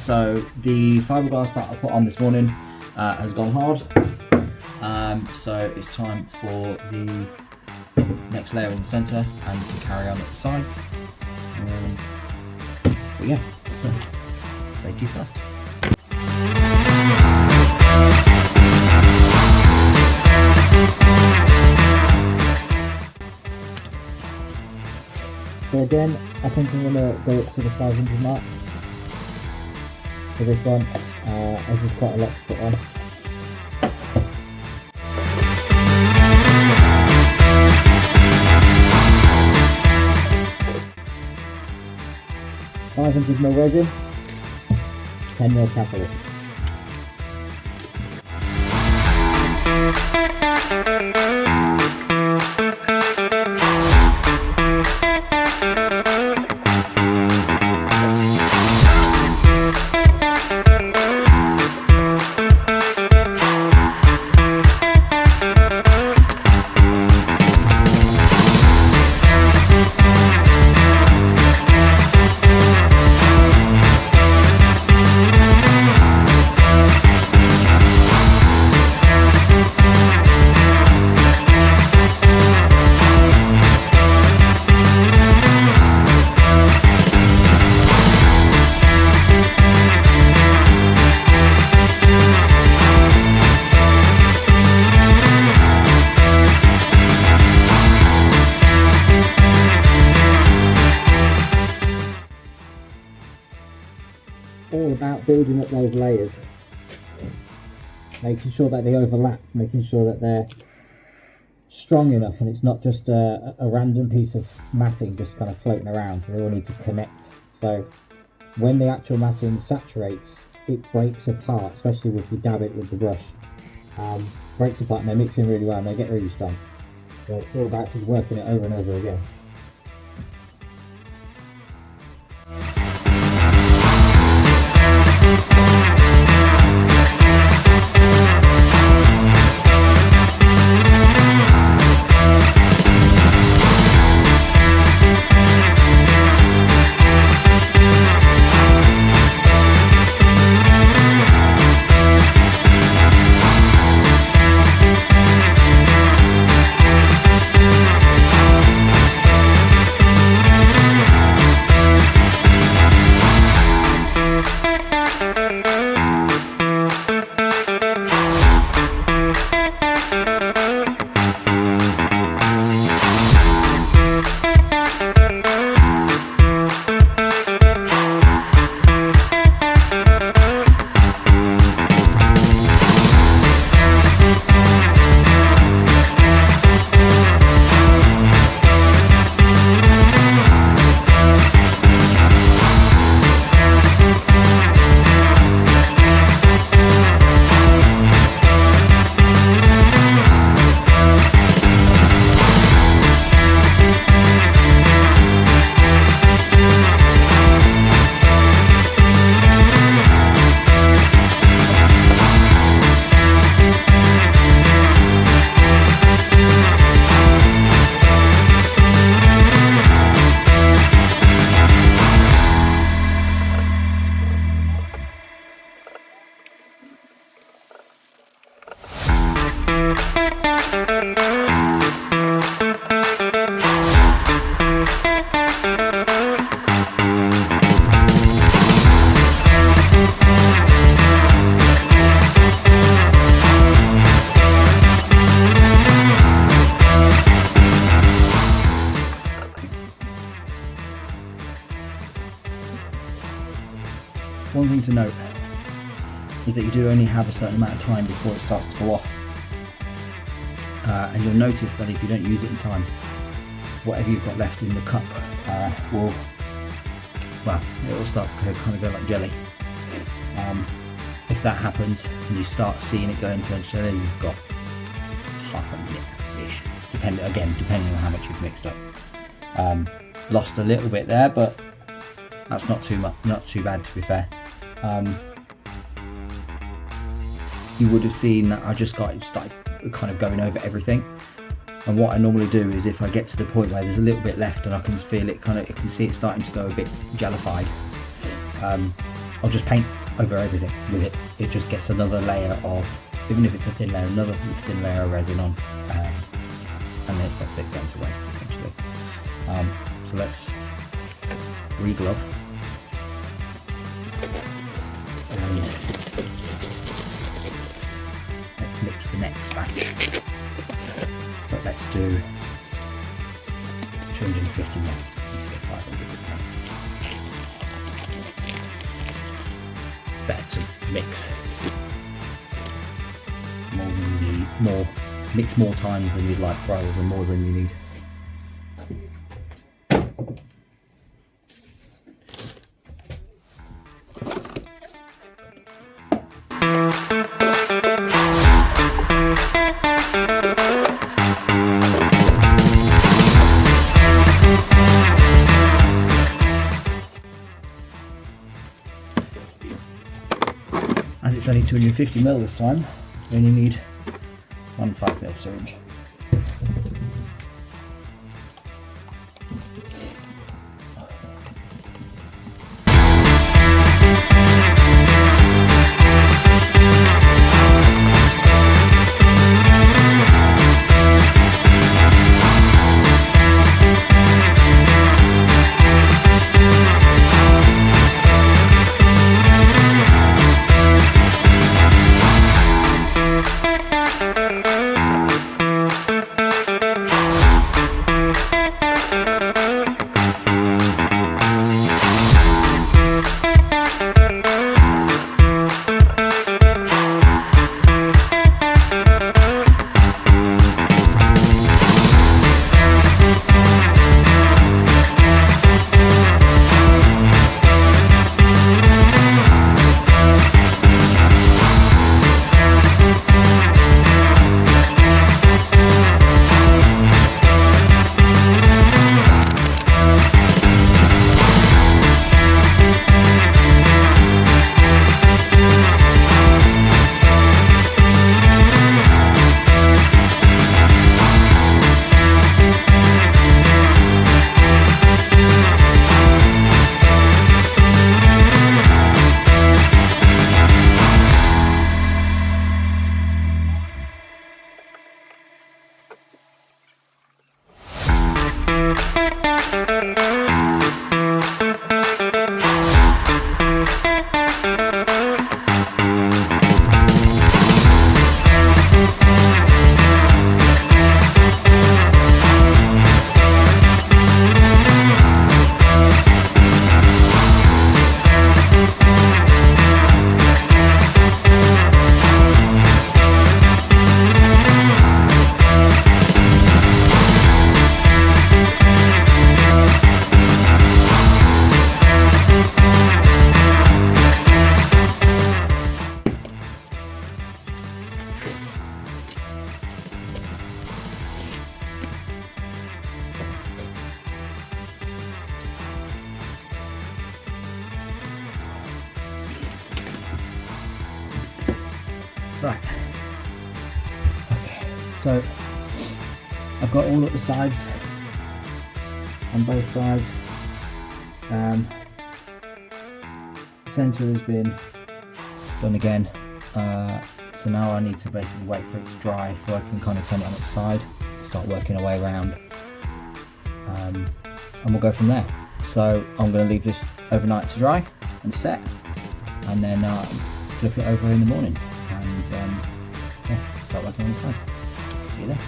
So the fiberglass that I put on this morning has gone hard. So it's time for the next layer in the centre and to carry on at the sides. But yeah, so safety first. So again, I think I'm going to go up to the 500 mark for this one, as there's quite a lot to put on. $500ml resin, 10ml catalyst. All about building up those layers, making sure that they overlap, making sure that they're strong enough and it's not just a random piece of matting just kind of floating around. They all need to connect. So when the actual matting saturates, it breaks apart, especially if you dab it with the brush. Breaks apart and they mix in really well and they get really strong. So it's all about just working it over and over again. One thing to note is that you do only have a certain amount of time before it starts to go off, and you'll notice that if you don't use it in time, whatever you've got left in the cup it will start to kind of go like jelly. If that happens and you start seeing it go into jelly, you've got half a minute-ish, depending on how much you've mixed up. Lost a little bit there, but that's not too bad, to be fair. You would have seen that I just started kind of going over everything, and what I normally do is if I get to the point where there's a little bit left and I can feel it, I can see it starting to go a bit jellified, I'll just paint over everything with it. It just gets another layer of, even if it's a thin layer, another thin layer of resin on, and then it stops it going to waste essentially. So let's re-glove and let's mix the next batch. But let's do 250 ml. This is 500, isn't it? Better to mix more than you need, mix more times than you'd like rather than more than you need. As it's only 250 ml this time, you only need 1 5mm syringe. Right. Okay, so I've got all up the sides on both sides. The centre has been done again. So now I need to basically wait for it to dry so I can kind of turn it on its side, start working our way around, and we'll go from there. So I'm going to leave this overnight to dry and set, and then flip it over in the morning and yeah, start working on the sides. See you then.